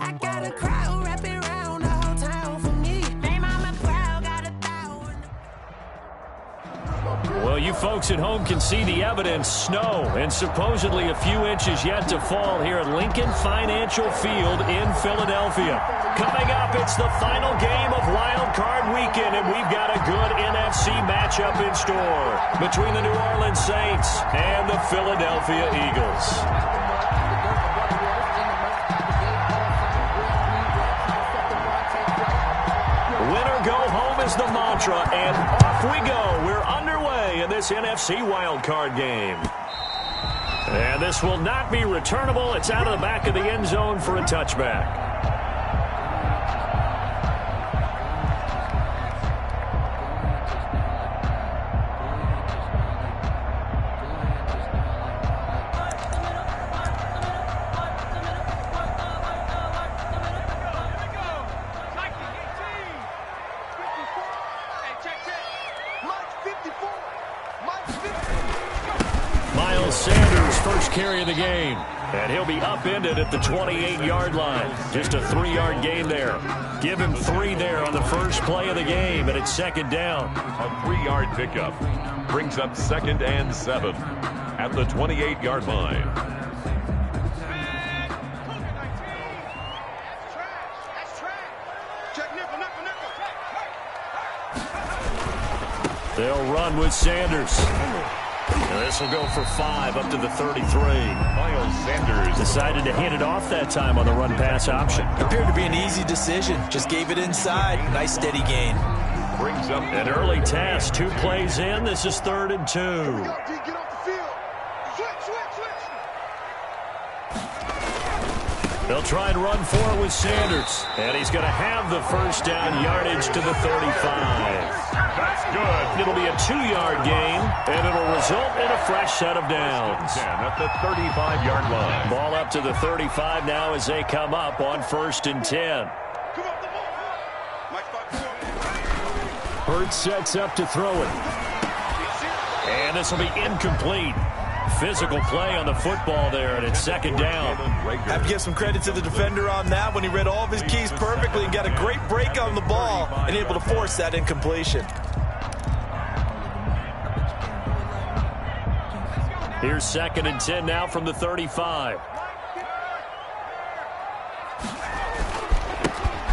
I got a crowd wrapping around the whole town for me. Name on my proud, got 1,000. Well, you folks at home can see the evidence. Snow and supposedly a few inches yet to fall here at Lincoln Financial Field in Philadelphia. Coming up, it's the final game of Wild Card Weekend, and we've got a good NFC matchup in store between the New Orleans Saints and the Philadelphia Eagles. Winner go home is the mantra, and off we go. We're underway in this NFC wildcard game. And this will not be returnable. It's out of the back of the end zone for a touchback. Sanders, first carry of the game. And he'll be upended at the 28-yard line. Just a 3-yard gain there. Give him 3 there on the first play of the game, and it's second down. A 3-yard pickup brings up 2nd and 7 at the 28-yard line. They'll run with Sanders. And this will go for 5 up to the 33. Miles Sanders decided to hand it off that time on the run-pass option. Appeared to be an easy decision. Just gave it inside. Nice steady gain. Brings up an early task. 2 plays in. This is 3rd and 2. Get off the field. Switch. They'll try and run for it with Sanders. And he's going to have the first down yardage to the 35. That's good. It'll be a 2-yard gain, and it'll result in a fresh set of downs. 10 at the 35-yard line. Ball up to the 35 now as they come up on 1st and 10. Hurts sets up to throw it. And this will be incomplete. Physical play on the football there, and it's 2nd down. Have to give some credit to the defender on that when he read all of his keys perfectly and got a great break on the ball and able to force that incompletion. Here's 2nd and 10 now from the 35.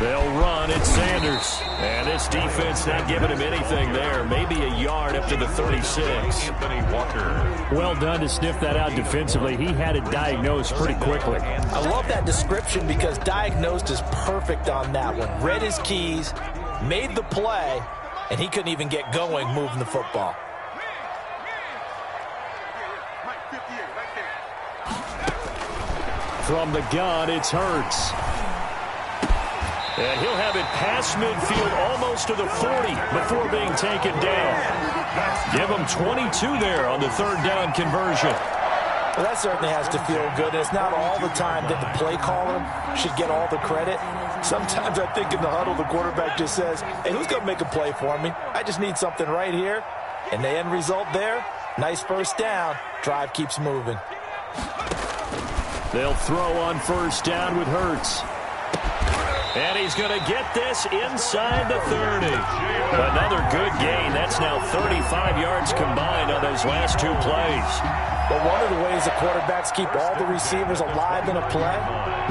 They'll run. It's Sanders. And this defense not giving him anything there. Maybe a yard up to the 36. Anthony Walker. Well done to sniff that out defensively. He had it diagnosed pretty quickly. I love that description because diagnosed is perfect on that one. Read his keys, made the play, and he couldn't even get going moving the football. From the gun, it's Hurts. And he'll have it past midfield almost to the 40 before being taken down. Give him 22 there on the 3rd down conversion. Well, that certainly has to feel good. It's not all the time that the play caller should get all the credit. Sometimes I think in the huddle, the quarterback just says, hey, who's going to make a play for me? I just need something right here. And the end result there, nice first down. Drive keeps moving. They'll throw on 1st down with Hurts. And he's going to get this inside the 30. Another good gain. That's now 35 yards combined on those last 2 plays. But one of the ways the quarterbacks keep all the receivers alive in a play,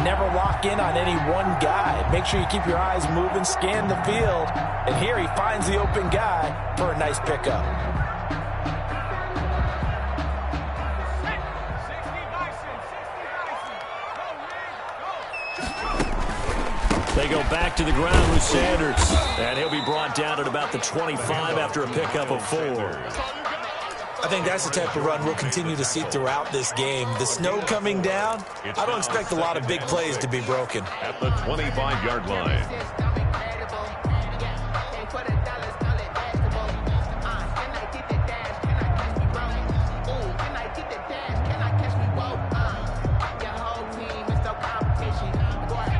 never lock in on any one guy. Make sure you keep your eyes moving, scan the field. And here he finds the open guy for a nice pickup. They go back to the ground with Sanders. And he'll be brought down at about the 25 after a pickup of 4. I think that's the type of run we'll continue to see throughout this game. The snow coming down, I don't expect a lot of big plays to be broken. At the 25-yard line.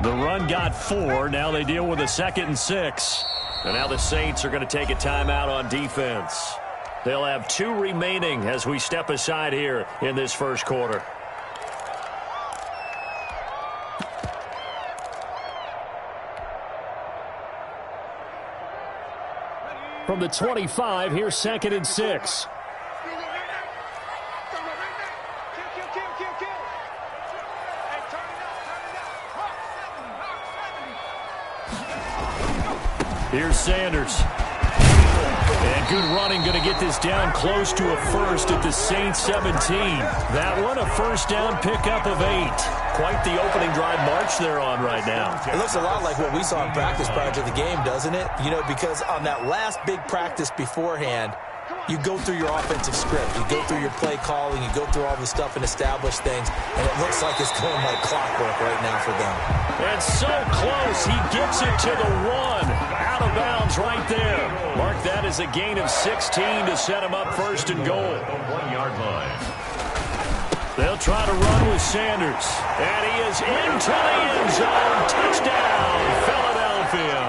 The run got 4. Now they deal with a 2nd and 6. And now the Saints are going to take a timeout on defense. They'll have 2 remaining as we step aside here in this first quarter. From the 25, here's 2nd and 6. Here's Sanders. And good running, going to get this down close to a first at the Saints 17. That one, a first down pickup of 8. Quite the opening drive march they're on right now. It looks a lot like what we saw in practice prior to the game, doesn't it? You know, because on that last big practice beforehand, you go through your offensive script. You go through your play calling. You go through all the stuff and establish things. And it looks like it's going like clockwork right now for them. And so close. He gets it to the 1. Out of bounds right there. Mark that as a gain of 16 to set him up 1st and goal. 1-yard line. They'll try to run with Sanders. And he is into the end zone. Touchdown, Philadelphia.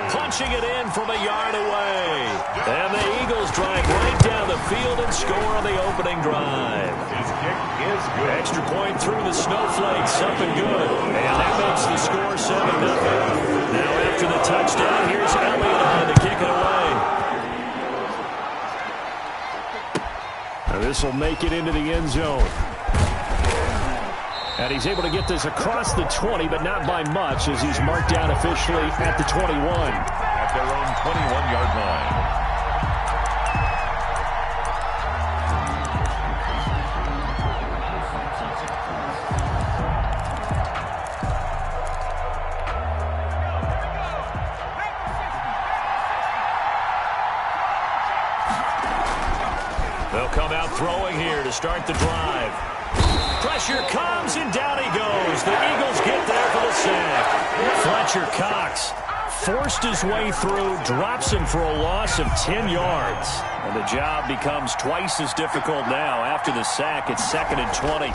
Punching it in from a yard away. And the Eagles drive right down the field and score on the opening drive. His kick is good. Extra point through the snowflakes, up and good. And that makes the score 7-0. Now after the touchdown, here's Elliott on to kick it away. Now this will make it into the end zone. And he's able to get this across the 20, but not by much, as he's marked down officially at the 21. At their own 21-yard line. They'll come out throwing here to start the drive. Pressure comes, and down he goes. The Eagles get there for the sack. Fletcher Cox forced his way through, drops him for a loss of 10 yards. And the job becomes twice as difficult now. After the sack, it's 2nd and 20.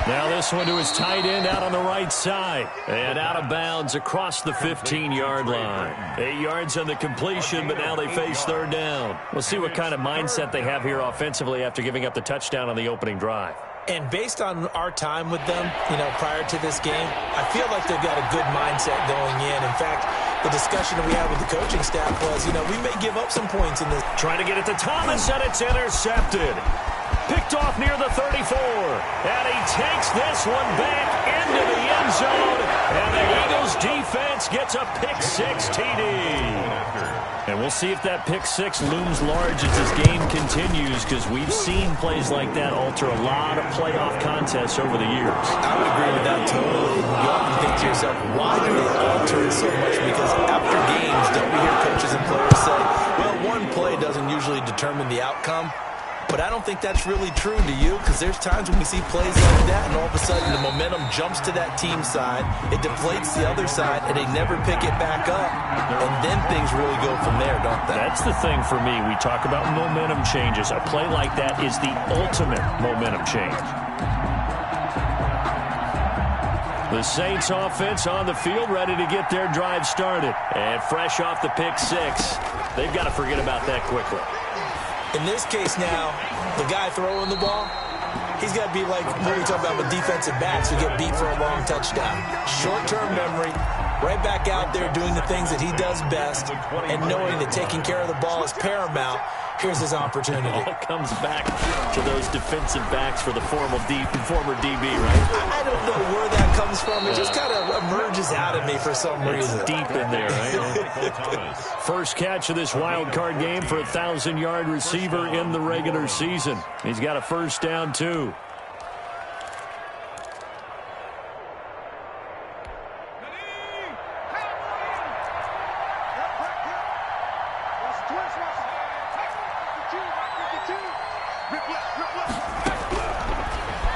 Now this one to his tight end out on the right side. And out of bounds across the 15-yard line. 8 yards on the completion, but now they face 3rd down. We'll see what kind of mindset they have here offensively after giving up the touchdown on the opening drive. And based on our time with them, you know, prior to this game, I feel like they've got a good mindset going in. In fact, the discussion that we had with the coaching staff was, you know, we may give up some points in this. Trying to get it to Thomas, and it's intercepted. Picked off near the 34. And he takes this one back into the end zone. And the Eagles defense gets a pick-6 TD. And we'll see if that pick-6 looms large as this game continues, because we've seen plays like that alter a lot of playoff contests over the years. I would agree with that totally. You often think to yourself, why do they alter it so much? Because after games, don't we hear coaches and players say, well, one play doesn't usually determine the outcome? But I don't think that's really true, do you? Because there's times when we see plays like that, and all of a sudden the momentum jumps to that team side, it deflates the other side, and they never pick it back up. And then things really go from there, don't they? That's the thing for me. We talk about momentum changes. A play like that is the ultimate momentum change. The Saints offense on the field, ready to get their drive started. And fresh off the pick-6, they've got to forget about that quickly. In this case now, the guy throwing the ball, he's got to be like what we talk about with defensive backs who get beat for a long touchdown. Short-term memory, right back out there doing the things that he does best, and knowing that taking care of the ball is paramount. Here's his opportunity. It all comes back to those defensive backs for the former DB, right? I don't know where that comes from. It just kind of emerges out of me for some reason. It's deep in there, right? First catch of this wild card game for a 1,000-yard receiver in the regular season. He's got a first down, too.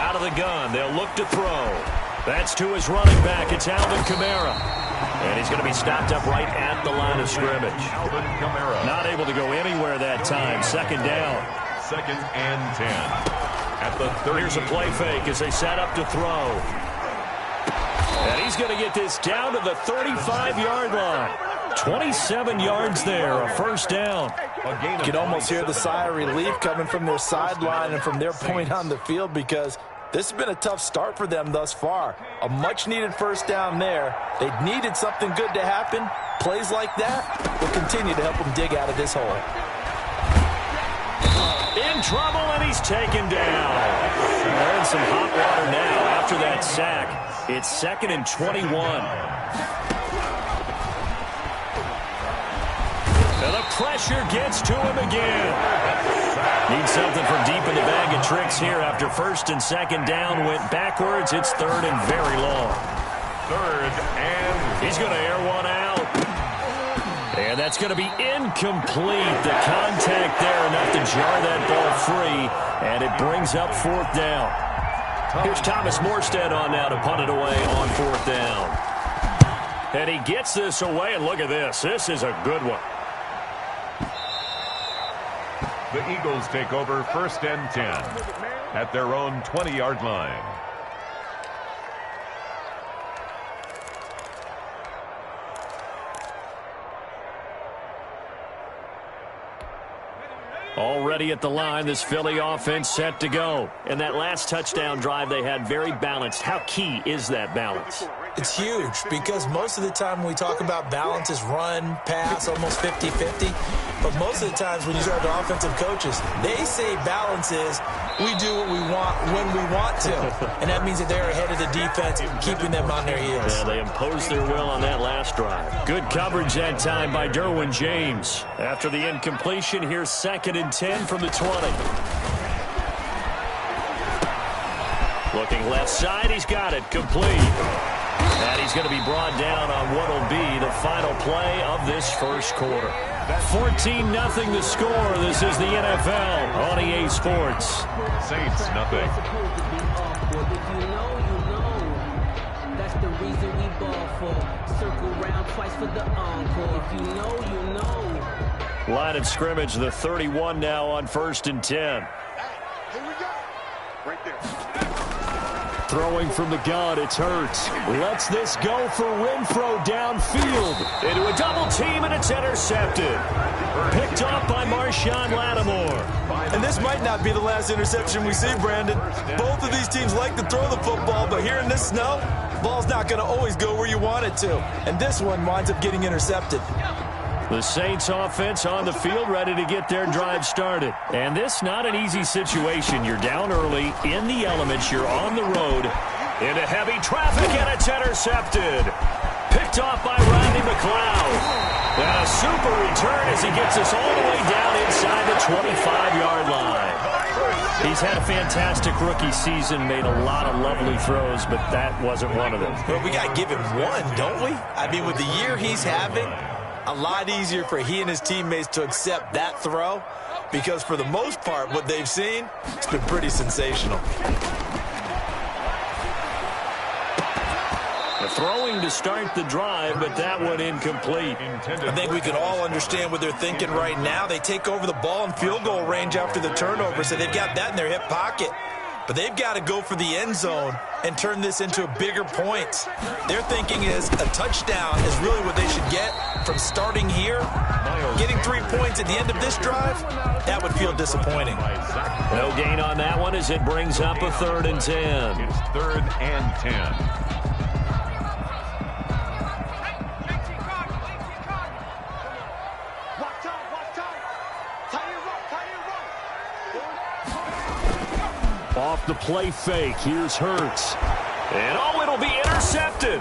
Out of the gun, they'll look to throw. That's to his running back. It's Alvin Kamara. And he's going to be stopped up right at the line of scrimmage. Alvin Kamara. Not able to go anywhere that time. 2nd down. 2nd and 10. At the 30. Here's a play fake as they set up to throw. And he's going to get this down to the 35-yard line. 27 yards there, a first down. You can almost hear the sigh of relief coming from their sideline and from their point on the field, because This has been a tough start for them thus far. A much-needed first down there. They needed something good to happen. Plays like that will continue to help them dig out of this hole. In trouble, and he's taken down. They're in some hot water now after that sack. It's 2nd and 21. And the pressure gets to him again. Needs something from deep in the bag of tricks here after 1st and 2nd down. Went backwards. It's 3rd and very long. 3rd and he's going to air one out. And that's going to be incomplete. The contact there enough to jar that ball free. And it brings up 4th down. Here's Thomas Morstead on now to punt it away on 4th down. And he gets this away. And look at this. This is a good one. the Eagles take over 1st and 10 at their own 20-yard line. Already at the line, this Philly offense set to go. And that last touchdown drive they had very balanced. How key is that balance? It's huge because most of the time when we talk about balance is run, pass, almost 50-50. But most of the times when you start to offensive coaches, they say balance is we do what we want when we want to. And that means that they're ahead of the defense, keeping them on their heels. Yeah, they imposed their will on that last drive. Good coverage that time by Derwin James. After the incompletion, here's 2nd and 10 from the 20. Looking left side, he's got it, complete. And he's going to be brought down on what will be the final play of this first quarter. 14-0 the score. This is the NFL on EA Sports. Saints, nothing. That's the reason we ball for. Circle round twice for the encore. If you know, you know. Line of scrimmage, the 31 now on 1st and 10. Here we go. Right there. Throwing from the gun, it's Hurts. Lets this go for Renfro downfield. Into a double team, and it's intercepted. Picked off by Marshawn Lattimore. And this might not be the last interception we see, Brandon. Both of these teams like to throw the football, but here in this snow, the ball's not going to always go where you want it to. And this one winds up getting intercepted. The Saints offense on the field, ready to get their drive started. And this not an easy situation. You're down early, in the elements, you're on the road, into heavy traffic, and it's intercepted. Picked off by Rodney McLeod. And a super return as he gets us all the way down inside the 25-yard line. He's had a fantastic rookie season, made a lot of lovely throws, but that wasn't one of them. Well, we got to give him one, don't we? I mean, with the year he's having, a lot easier for he and his teammates to accept that throw because for the most part, what they've seen, it's been pretty sensational. The throwing to start the drive, but that one incomplete. I think we can all understand what they're thinking right now. They take over the ball in field goal range after the turnover, so they've got that in their hip pocket. But they've got to go for the end zone and turn this into a bigger point. Their thinking is a touchdown is really what they should get from starting here. Getting 3 points at the end of this drive, that would feel disappointing. No gain on that one as it brings up a 3rd and 10. It's 3rd and 10. Off the play fake, here's Hurts. And oh, it'll be intercepted.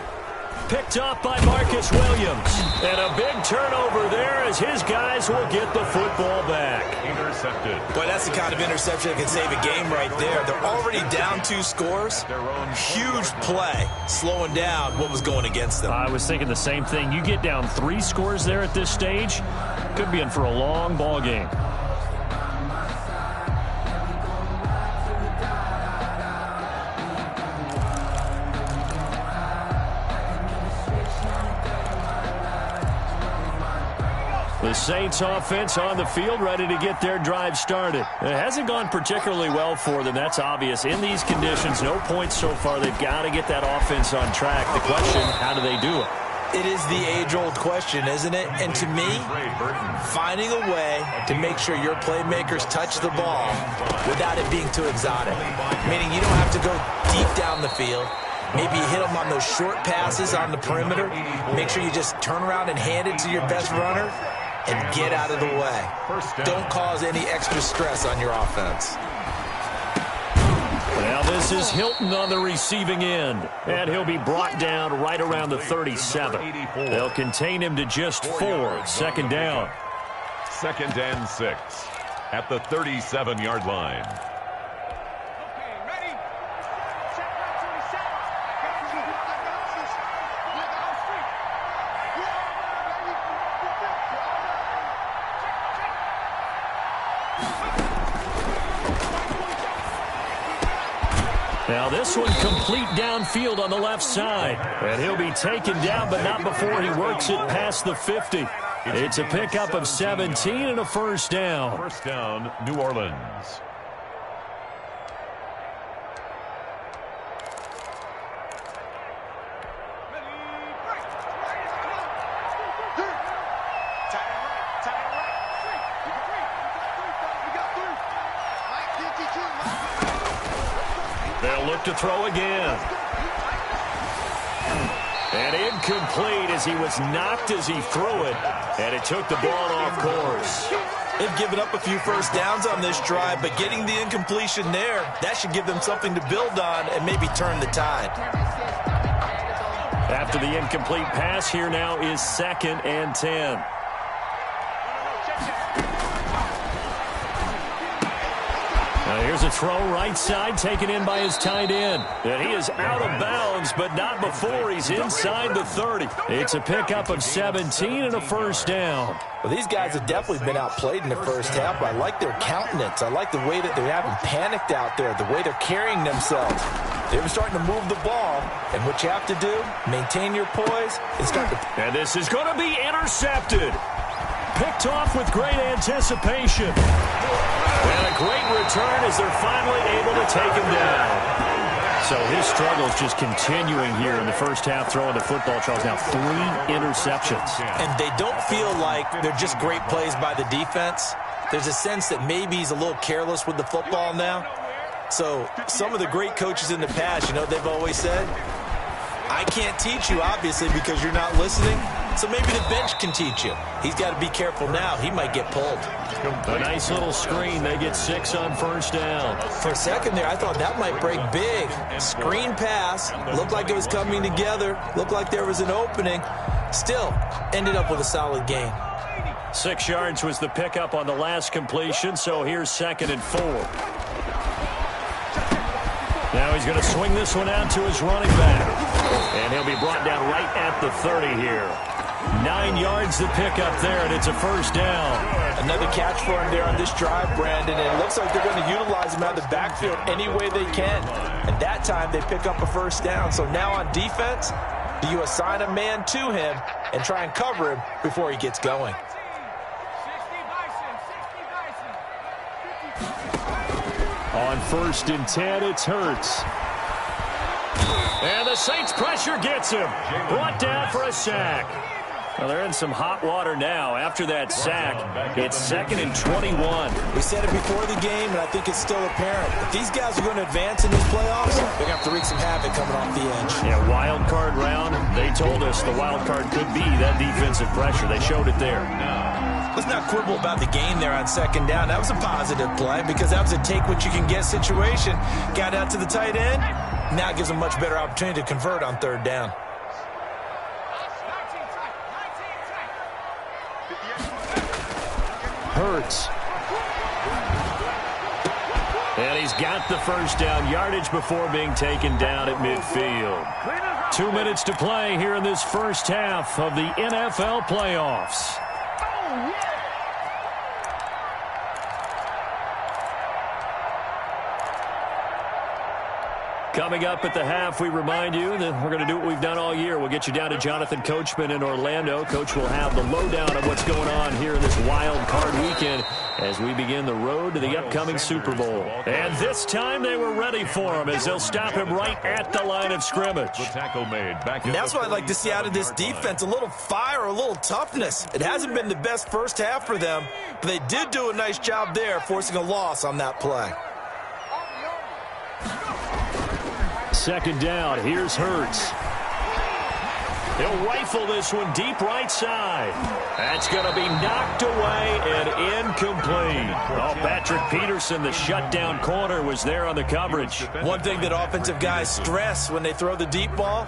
Picked up by Marcus Williams. And a big turnover there as his guys will get the football back. Intercepted. Boy, that's the kind of interception that can save a game right there. They're already down 2 scores. Huge play, slowing down what was going against them. I was thinking the same thing. You get down 3 scores there at this stage, could be in for a long ball game. The Saints offense on the field, ready to get their drive started. It hasn't gone particularly well for them. That's obvious. In these conditions, no points so far. They've got to get that offense on track. The question, how do they do it? It is the age-old question, isn't it? And to me, finding a way to make sure your playmakers touch the ball without it being too exotic. Meaning you don't have to go deep down the field. Maybe you hit them on those short passes on the perimeter. Make sure you just turn around and hand it to your best runner and get out of the way. Don't cause any extra stress on your offense. Now this is Hilton on the receiving end, and he'll be brought down right around the 37. They'll contain him to just 4. Second down. 2nd and 6 at the 37-yard line. Now this one complete downfield on the left side. And he'll be taken down, but not before he works it past the 50. It's a pickup of 17 and a first down. First down, New Orleans. They'll look to throw again. And incomplete as he was knocked as he threw it. And it took the ball off course. They've given up a few first downs on this drive, but getting the incompletion there, that should give them something to build on and maybe turn the tide. After the incomplete pass, here now is 2nd and 10. Now here's a throw right side taken in by his tight end. And he is out of bounds, but not before he's inside the 30. It's a pickup of 17 and a first down. Well, these guys have definitely been outplayed in the first half. I like their countenance. I like the way that they haven't panicked out there, the way they're carrying themselves. They're starting to move the ball, and what you have to do, maintain your poise and start to... And this is going to be intercepted. Picked off with great anticipation. And a great return as they're finally able to take him down. So his struggles just continuing here in the first half throwing the football. Charles, now 3 interceptions. And they don't feel like they're just great plays by the defense. There's a sense that maybe he's a little careless with the football now. So some of the great coaches in the past, you know, they've always said, I can't teach you, obviously, because you're not listening. So maybe the bench can teach you. He's got to be careful now. He might get pulled. A nice little screen. They get 6 on first down. For a second there, I thought that might break big. Screen pass. Looked like it was coming together. Looked like there was an opening. Still, ended up with a solid gain. 6 yards was the pickup on the last completion, so here's 2nd and 4. Now he's going to swing this one out to his running back. And he'll be brought down right at the 30 here. 9 yards the pickup there, and it's a first down. Another catch for him there on this drive, Brandon. And it looks like they're going to utilize him out of the backfield any way they can. And that time they pick up a first down. So now on defense, do you assign a man to him and try and cover him before he gets going? On 1st and 10, it's Hurts. And the Saints pressure gets him. Brought down for a sack. Well, they're in some hot water now. After that sack, it's 2nd and 21. We said it before the game, and I think it's still apparent. If these guys are going to advance in these playoffs, they're going to have to wreak some havoc coming off the edge. Yeah, wild card round. They told us the wild card could be that defensive pressure. They showed it there. Let's not quibble about the game there on 2nd down. That was a positive play because that was a take-what-you-can-get situation. Got out to the tight end. Now gives them a much better opportunity to convert on 3rd down. Hurts. And he's got the first down yardage before being taken down at midfield. 2 minutes to play here in this first half of the NFL playoffs. Coming up at the half, we remind you that we're going to do what we've done all year. We'll get you down to Jonathan Coachman in Orlando. Coach will have the lowdown of what's going on here in this wild card weekend as we begin the road to the upcoming Super Bowl. And this time they were ready for him as they'll stop him right at the line of scrimmage. The tackle made. Back And that's what I'd like to see out of this defense, a little fire, a little toughness. It hasn't been the best first half for them, but they did do a nice job there, forcing a loss on that play. Second down, here's Hurts. He'll rifle this one deep right side. That's going to be knocked away and incomplete. Oh, Patrick Peterson, the shutdown corner, was there on the coverage. One thing that offensive guys stress when they throw the deep ball,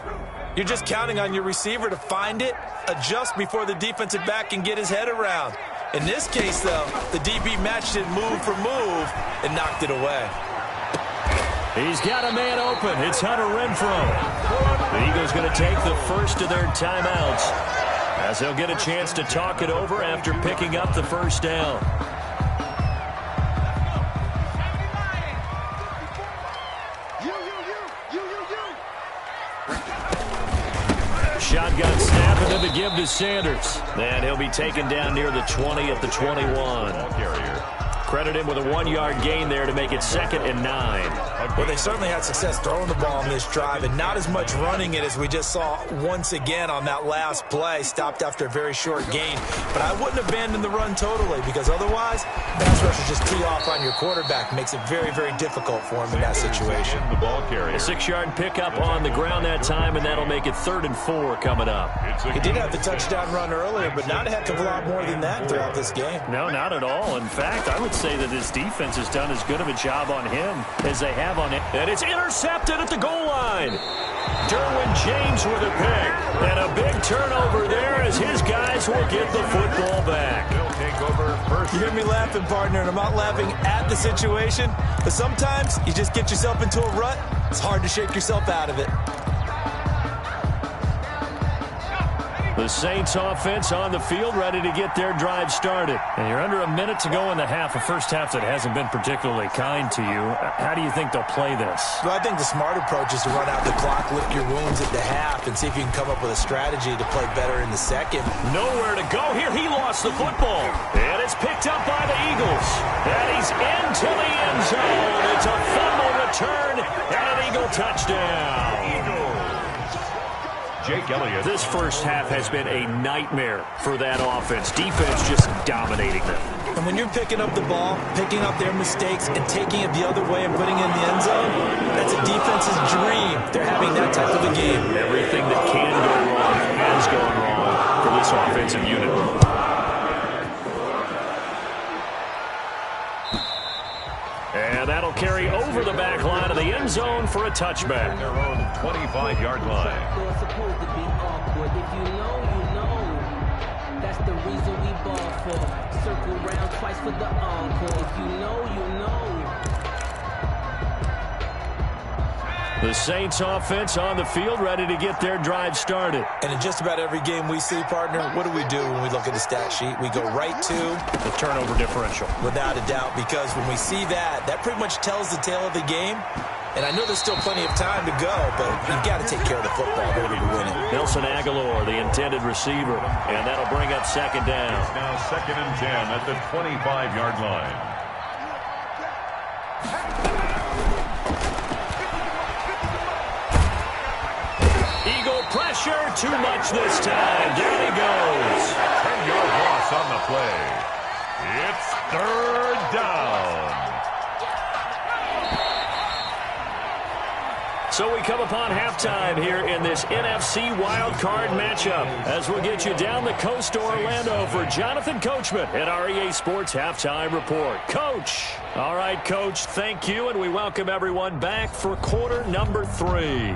you're just counting on your receiver to find it, adjust before the defensive back can get his head around. In this case, though, the DB matched it move for move and knocked it away. He's got a man open. It's Hunter Renfrow. The Eagles going to take the first of their timeouts as they'll get a chance to talk it over after picking up the first down. Shotgun snap and then the give to Sanders. And he'll be taken down near the 20 at the 21. carrier. Credit him with a 1-yard gain there to make it 2nd and 9. Well, they certainly had success throwing the ball on this drive and not as much running it as we just saw once again on that last play. Stopped after a very short gain. But I wouldn't abandon the run totally because otherwise, pass rush is just tee off on your quarterback. Makes it very, very difficult for him in that situation. The ball carrier. A 6-yard pickup on the ground that time, and that'll make it 3rd and 4 coming up. He did have the touchdown run earlier, but not a heck of a lot more than that throughout this game. No, not at all. In fact, I would say that this defense has done as good of a job on him as they have on it. And it's intercepted at the goal line. Derwin James with a pick. And a big turnover there as his guys will get the football back. He'll take over first. You hear me laughing, partner, and I'm not laughing at the situation, but sometimes you just get yourself into a rut. It's hard to shake yourself out of it. The Saints offense on the field, ready to get their drive started. And you're under a minute to go in the half, a first half that hasn't been particularly kind to you. How do you think they'll play this? Well, I think the smart approach is to run out the clock, lick your wounds at the half, and see if you can come up with a strategy to play better in the second. Nowhere to go here. He lost the football. And it's picked up by the Eagles. And he's into the end zone. It's a fumble return and an Eagle touchdown. Jake Elliott. This first half has been a nightmare for that offense. Defense just dominating them. And when you're picking up the ball, picking up their mistakes, and taking it the other way and putting it in the end zone, that's a defense's dream. They're having that type of a game. Everything that can go wrong has gone wrong for this offensive unit. And that'll carry over the back line of the end zone for a touchback. Their own 25-yard line. It's supposed to be awkward. If you know, you know. That's the reason we ball for. Circle round twice for the encore. If you know, you know. The Saints offense on the field, ready to get their drive started. And in just about every game we see, partner, what do we do when we look at the stat sheet? We go right to The turnover differential. without a doubt, because when we see that, that pretty much tells the tale of the game. And I know there's still plenty of time to go, but you've got to take care of the football in order to win it. Nelson Aguilar, the intended receiver, and that'll bring up 2nd down. Now 2nd and 10 at the 25-yard line. Eagle pressure, too much this time. Down he goes. 10-yard loss on the play. It's 3rd down. So we come upon halftime here in this NFC wildcard matchup as we'll get you down the coast to Orlando for Jonathan Coachman at our EA Sports Halftime Report. Coach. All right, Coach, thank you, and we welcome everyone back for quarter number 3.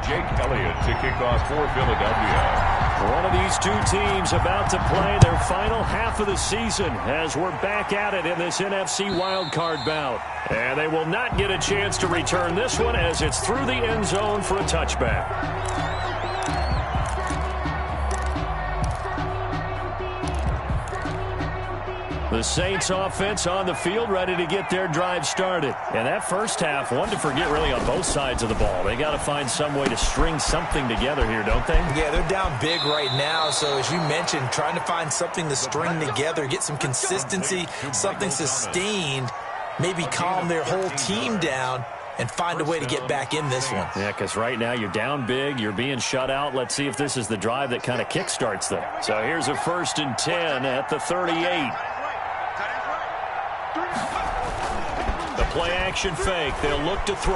Jake Elliott to kick off for Philadelphia. One of these two teams about to play their final half of the season as we're back at it in this NFC wildcard bout. And they will not get a chance to return this one as it's through the end zone for a touchback. The Saints offense on the field, ready to get their drive started. And that first half, one to forget really on both sides of the ball. They got to find some way to string something together here, don't they? Yeah, they're down big right now. So as you mentioned, trying to find something to string together, get some consistency, something sustained, maybe calm their whole team down and find a way to get back in this one. Yeah, because right now you're down big, you're being shut out. Let's see if this is the drive that kind of kickstarts them. So here's a 1st and 10 at the 38. The play action fake. They'll look to throw.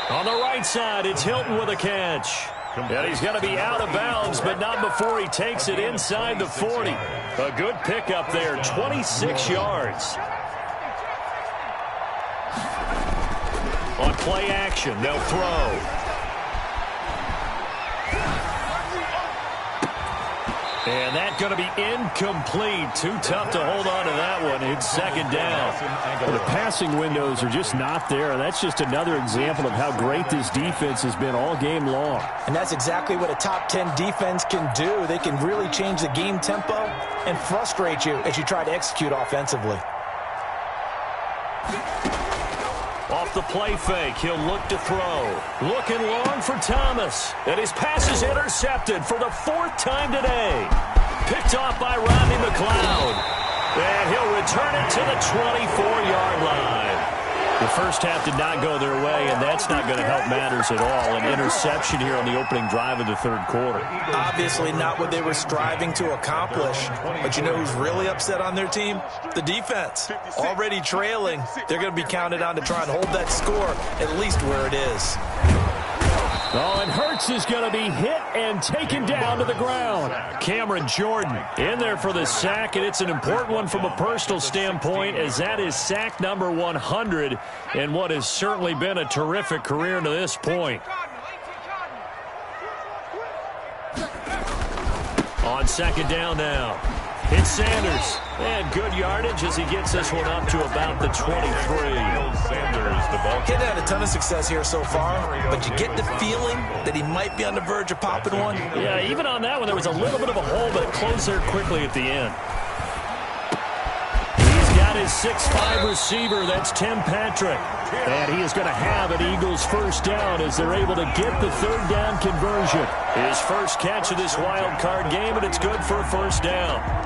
On the right side, it's Hilton with a catch. And he's going to be out of bounds, but not before he takes it inside the 40. A good pickup there, 26 yards. On play action, they'll throw. And that's going to be incomplete. Too tough to hold on to that one. It's 2nd down. Well, the passing windows are just not there. That's just another example of how great this defense has been all game long. And that's exactly what a top 10 defense can do. They can really change the game tempo and frustrate you as you try to execute offensively. Off the play fake, he'll look to throw. Looking long for Thomas. And his pass is intercepted for the 4th time today. Picked off by Rodney McLeod. And he'll return it to the 24-yard line. The first half did not go their way, and that's not going to help matters at all. An interception here on the opening drive of the 3rd quarter. Obviously not what they were striving to accomplish. But you know who's really upset on their team? The defense. Already trailing. They're going to be counted on to try and hold that score at least where it is. Oh, and Hurts is going to be hit and taken down to the ground. Cameron Jordan in there for the sack, and it's an important one from a personal standpoint, as that is sack number 100 in what has certainly been a terrific career to this point. On 2nd down now. It's Sanders. And good yardage as he gets this one up to about the 23. Sanders, the ball. He's had a ton of success here so far, but you get the feeling that he might be on the verge of popping one. Yeah, even on that one, there was a little bit of a hole, but it closed there quickly at the end. He's got his 6'5 receiver. That's Tim Patrick. And he is going to have an Eagles 1st down as they're able to get the 3rd down conversion. His first catch of this wild card game, and it's good for a 1st down.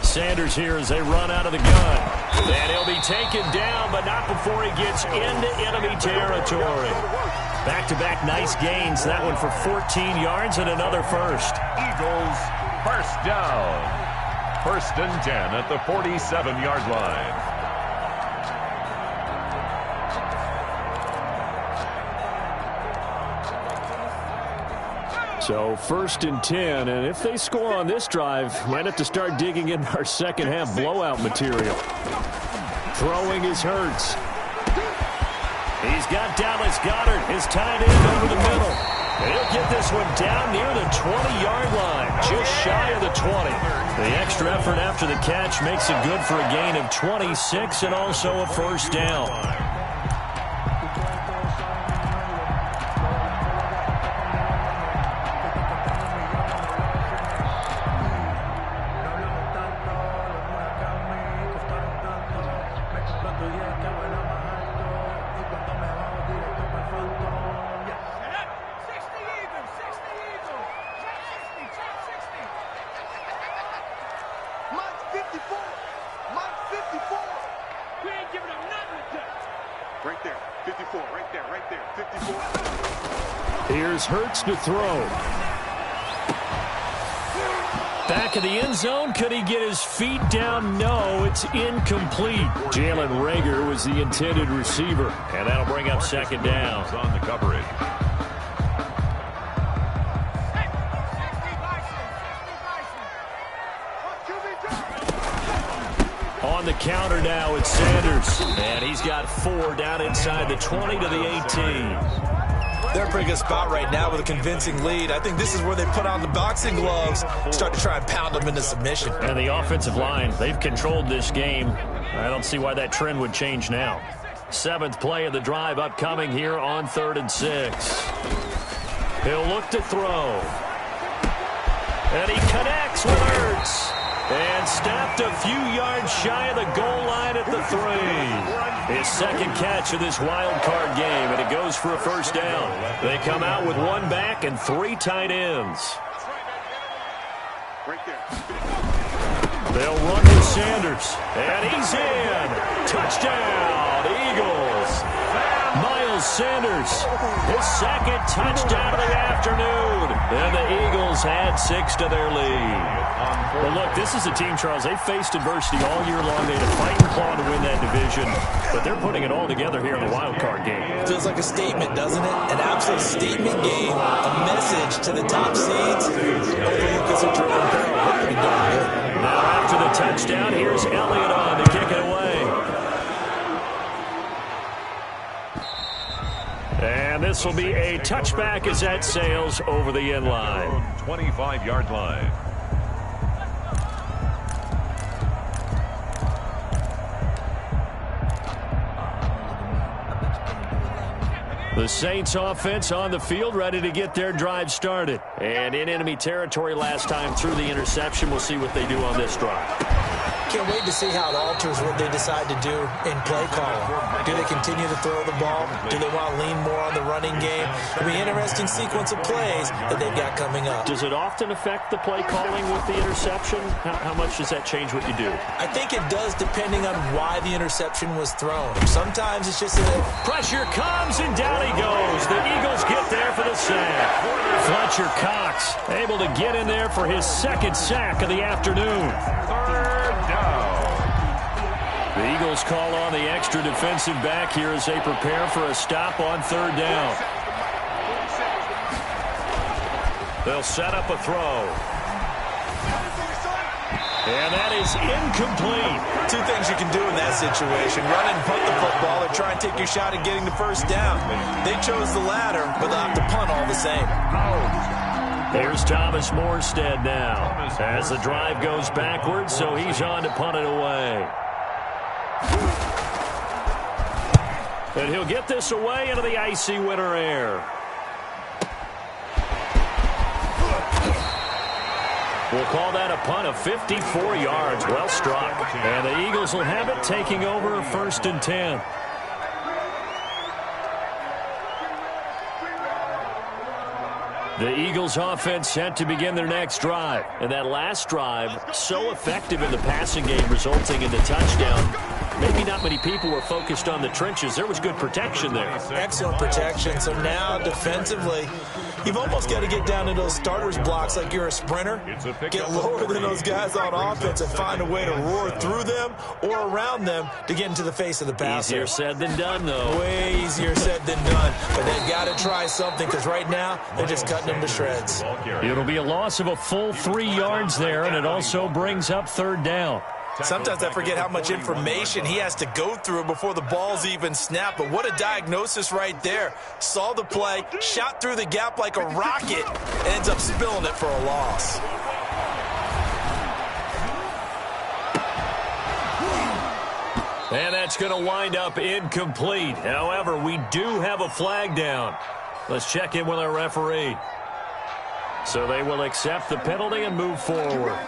Sanders here as they run out of the gun. And he'll be taken down, but not before he gets into enemy territory. Back-to-back nice gains. That one for 14 yards and another first. Eagles, 1st down. 1st and 10 at the 47-yard line. So 1st and 10, and if they score on this drive, might have to start digging in our 2nd half blowout material. Throwing is Hurts. He's got Dallas Goedert, his tight end over the middle. And he'll get this one down near the 20-yard line, just shy of the 20. The extra effort after the catch makes it good for a gain of 26 and also a 1st down. Here's Hurts to throw. Back of the end zone. Could he get his feet down? No, it's incomplete. Jalen Reagor was the intended receiver. And that'll bring up 2nd down. On the coverage. On the counter now, it's Sanders. And he's got 4 down inside the 20 to the 18. They're in a pretty good spot right now with a convincing lead. I think this is where they put on the boxing gloves, start to try and pound them into submission. And the offensive line, they've controlled this game. I don't see why that trend would change now. 7th play of the drive upcoming here on 3rd and 6. He'll look to throw. And he connects with Ertz. And stopped a few yards shy of the goal line at the 3. His second catch of this wild card game, and it goes for a first down. They come out with 1 back and 3 tight ends. They'll run with Sanders. And he's in. Touchdown, Eagles. Miles Sanders, his second touchdown of the afternoon. And the Eagles add 6 to their lead. Well, look, this is a team, Charles, they faced adversity all year long. They had to fight and claw to win that division, but they're putting it all together here in the wild card game. Feels like a statement, doesn't it? An absolute statement game, a message to the top seeds. Hopefully Lucas and Jerome Carroll are pretty darn good. Now after the touchdown, here's Elliott on to kick it away. And this will be a touchback as that sails over the end line. 25-yard line. The Saints offense on the field, ready to get their drive started. And in enemy territory last time through the interception. We'll see what they do on this drive. Can't wait to see how it alters what they decide to do in play calling. Do they continue to throw the ball? Do they want to lean more on the running game? It'll be an interesting sequence of plays that they've got coming up. Does it often affect the play calling with the interception? How much does that change what you do? I think it does, depending on why the interception was thrown. Sometimes it's just a... Pressure comes, and down he goes. The Eagles get there for the sack. Fletcher Cox able to get in there for his second sack of the afternoon. The Eagles call on the extra defensive back here as they prepare for a stop on 3rd down. They'll set up a throw. And that is incomplete. 2 things you can do in that situation. Run and punt the football or try and take your shot at getting the first down. They chose the latter, but they'll have to punt all the same. Here's Thomas Morstead now as the drive goes backwards, so he's on to punt it away. And he'll get this away into the icy winter air. We'll call that a punt of 54 yards. Well struck. And the Eagles will have it, taking over 1st and 10. The Eagles offense set to begin their next drive. And that last drive, so effective in the passing game, resulting in the touchdown. Maybe not many people were focused on the trenches. There was good protection there. Excellent protection. So now defensively, you've almost got to get down into those starters blocks like you're a sprinter. Get lower than those guys on offense and find a way to roar through them or around them to get into the face of the passer. Easier said than done, though. Way easier said than done. But they've got to try something because right now they're just cutting them to shreds. It'll be a loss of a full 3 yards there, and it also brings up 3rd down. Sometimes I forget how much information he has to go through before the ball's even snapped. But what a diagnosis right there. Saw the play, shot through the gap like a rocket, and ends up spilling it for a loss. And that's going to wind up incomplete. However, we do have a flag down. Let's check in with our referee. So they will accept the penalty and move forward.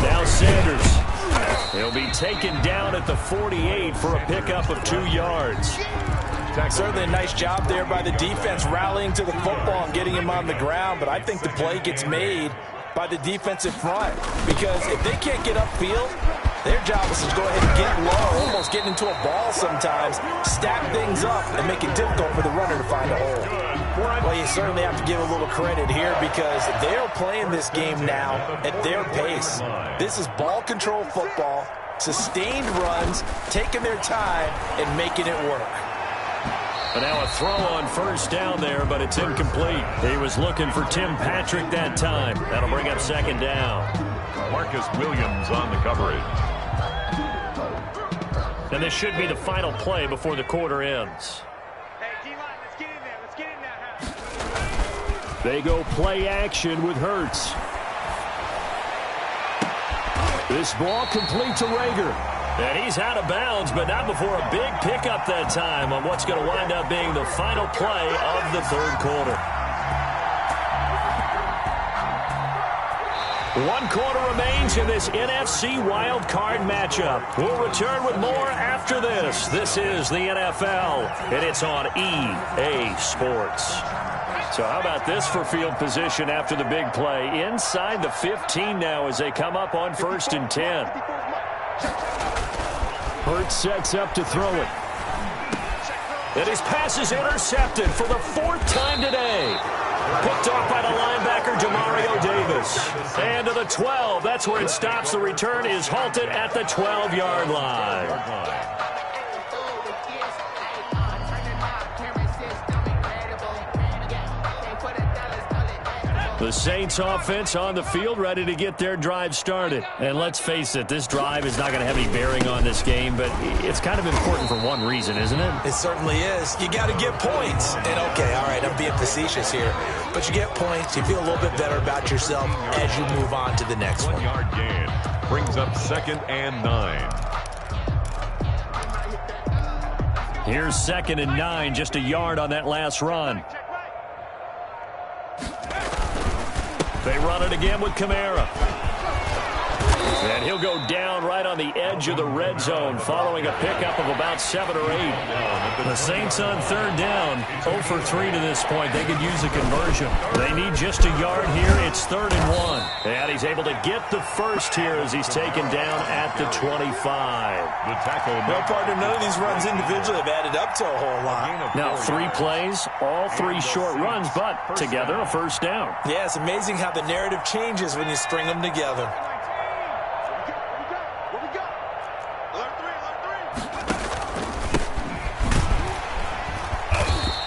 Now Sanders. He'll be taken down at the 48 for a pickup of 2 yards. Certainly a nice job there by the defense rallying to the football and getting him on the ground, but I think the play gets made by the defensive front because if they can't get upfield, their job is to go ahead and get low, almost get into a ball sometimes, stack things up, and make it difficult for the runner to find a hole. Well, you certainly have to give a little credit here because they're playing this game now at their pace. This is ball control football, sustained runs, taking their time, and making it work. But now a throw on first down there, but it's incomplete. He was looking for Tim Patrick that time. That'll bring up second down. Marcus Williams on the coverage. And this should be the final play before the quarter ends. Hey, D-line, let's get in there. Let's get in there. They go play action with Hurts. This ball complete to Rager. And he's out of bounds, but not before a big pickup that time on what's going to wind up being the final play of the third quarter. 1 quarter remains in this NFC Wild Card matchup. We'll return with more after this. This is the NFL, and it's on EA Sports. So how about this for field position after the big play? Inside the 15 now as they come up on 1st and 10. Hurts sets up to throw it. And his pass is intercepted for the 4th time today. Picked off by the linebacker, Demario Davis. And to the 12. That's where it stops. The return is halted at the 12-yard line. The Saints offense on the field, ready to get their drive started. And let's face it, this drive is not going to have any bearing on this game, but it's kind of important for one reason, isn't it? It certainly is. You got to get points. And, okay, all right, I'm being facetious here. But you get points, you feel a little bit better about yourself as you move on to the next one. 1-yard gain brings up 2nd and 9. Here's 2nd and 9, just a yard on that last run. They run it again with Kamara. And he'll go down right on the edge of the red zone following a pickup of about 7 or 8. The Saints on 3rd down, 0 for 3 to this point. They could use a conversion. They need just a yard here. It's 3rd and 1. And he's able to get the first here as he's taken down at the 25. The tackle. No, partner, none of these runs individually have added up to a whole lot. Now 3 plays, all 3 short runs, but together a first down. Yeah, it's amazing how the narrative changes when you string them together.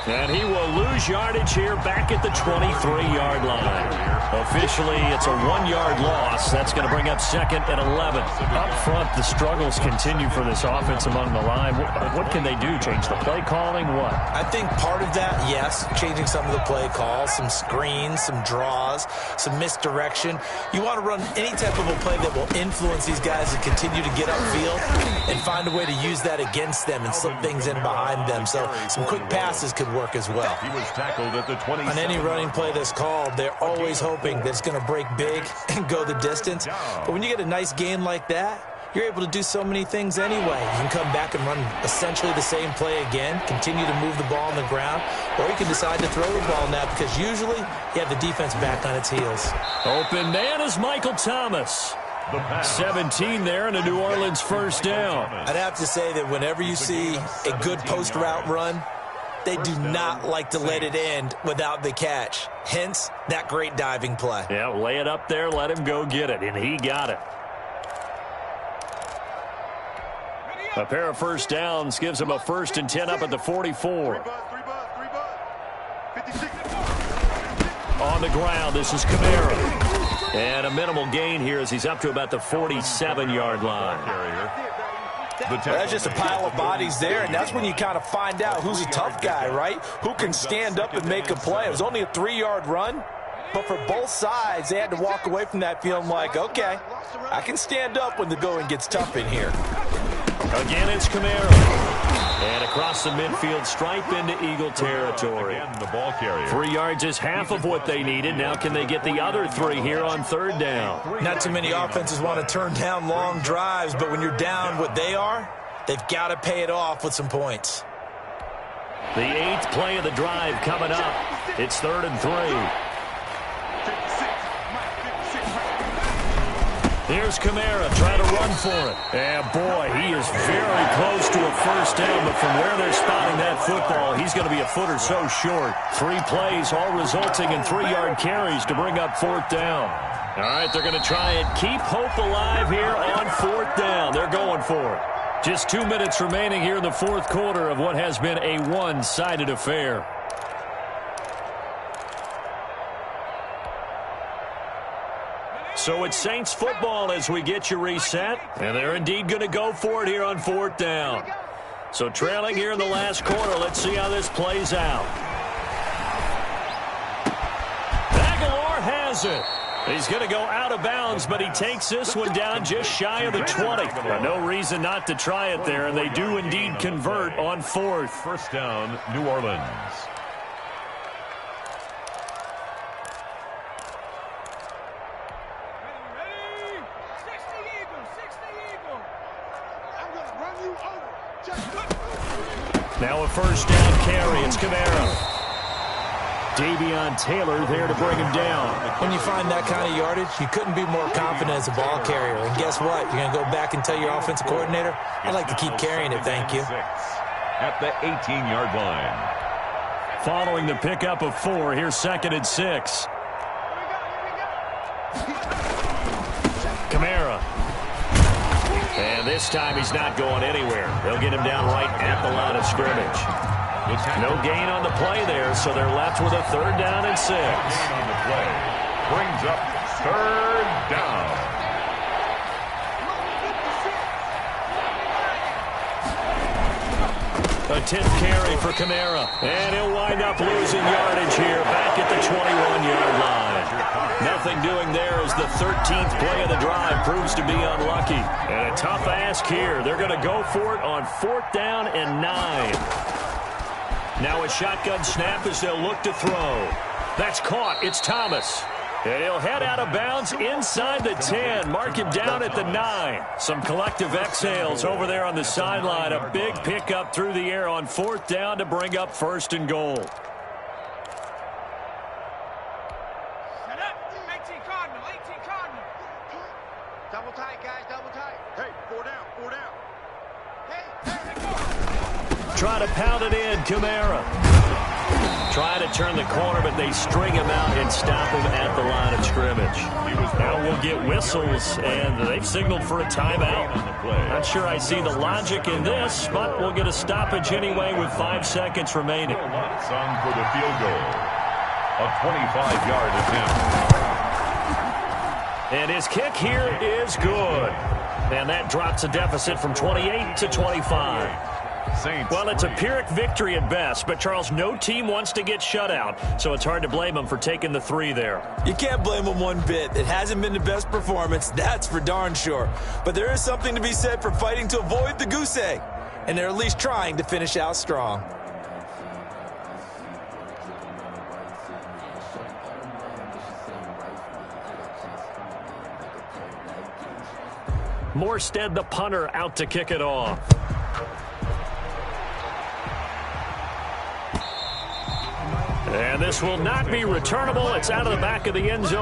And he will lose yardage here back at the 23-yard line. Officially, it's a 1-yard loss. That's going to bring up 2nd and 11. Up front, the struggles continue for this offense among the line. What can they do? Change the play calling? What? I think part of that, yes, changing some of the play calls, some screens, some draws, some misdirection. You want to run any type of a play that will influence these guys to continue to get upfield and find a way to use that against them and slip things in behind them. So some quick passes could work as well. He was tackled at the 27. On any running play that's called, they're always hoping that it's going to break big and go the distance. But when you get a nice gain like that, you're able to do so many things anyway. You can come back and run essentially the same play again, continue to move the ball on the ground, or you can decide to throw the ball now because usually you have the defense back on its heels. Open man is Michael Thomas. 17 there and a New Orleans first down. I'd have to say that whenever you see a good post route run, they do not like to let it end without the catch. Hence, that great diving play. Yeah, lay it up there, let him go get it, and he got it. A pair of first downs gives him a 1st and 10 up at the 44. On the ground, this is Kamara. And a minimal gain here as he's up to about the 47-yard line. That's just a pile of bodies there, and that's when you kind of find out who's a tough guy, right? Who can stand up and make a play. It was only a 3-yard run, but for both sides, they had to walk away from that feeling like, okay, I can stand up when the going gets tough in here. Again, it's Kamara. And across the midfield stripe into Eagle territory. The ball carrier. 3 yards is half of what they needed. Now can they get the other 3 here on 3rd down? Not too many offenses want to turn down long drives, but when you're down what they are, they've got to pay it off with some points. The 8th play of the drive coming up. It's 3rd and 3. Here's Kamara trying to run for it. And boy, he is very close to a first down, but from where they're spotting that football, he's going to be a foot or so short. 3 plays, all resulting in 3-yard carries to bring up 4th down. All right, they're going to try and keep hope alive here on 4th down. They're going for it. Just 2 minutes remaining here in the 4th quarter of what has been a one-sided affair. So it's Saints football as we get you reset. And they're indeed going to go for it here on 4th down. So trailing here in the last quarter. Let's see how this plays out. Aguilar has it. He's going to go out of bounds, but he takes this one down just shy of the 20. No reason not to try it there, and they do indeed convert on 4th. First down, New Orleans. Now a first down carry. It's Kamara. Davion Taylor there to bring him down. When you find that kind of yardage, you couldn't be more confident as a ball carrier. And guess what? You're going to go back and tell your offensive coordinator, I'd like to keep carrying it, thank you. At the 18-yard line. Following the pickup of 4, here's 2nd and 6. Kamara. And this time he's not going anywhere. They'll get him down right at the line of scrimmage. No gain on the play there, so they're left with a 3rd down and 6. On the play. Brings up 3rd down. A 10th carry for Kamara. And he'll wind up losing yardage here back at the 21-yard line. Nothing doing there as the 13th play of the drive proves to be unlucky. And a tough ask here. They're going to go for it on 4th down and 9. Now a shotgun snap as they'll look to throw. That's caught. It's Thomas. And he'll head out of bounds inside the 10. Mark him down at the 9. Some collective exhales over there on the sideline. A big pickup through the air on 4th down to bring up 1st and goal. Set up. 18 Cardinal. 18 Cardinal. Double tight, guys. Double tight. Hey, 4 down. 4 down. Hey, go. Try to pound it in, Kamara. Try to turn the corner, but they string him out and stop him at the line of scrimmage. Now we'll get whistles, and they've signaled for a timeout. Not sure I see the logic in this, but we'll get a stoppage anyway with 5 seconds remaining. Sung for the field goal. A 25-yard attempt. And his kick here is good. And that drops a deficit from 28 to 25. Saints. Well, it's a Pyrrhic victory at best, but, Charles, no team wants to get shut out, so it's hard to blame them for taking the 3 there. You can't blame them one bit. It hasn't been the best performance, that's for darn sure. But there is something to be said for fighting to avoid the goose egg, and they're at least trying to finish out strong. Morstead, the punter, out to kick it off. And this will not be returnable. It's out of the back of the end zone.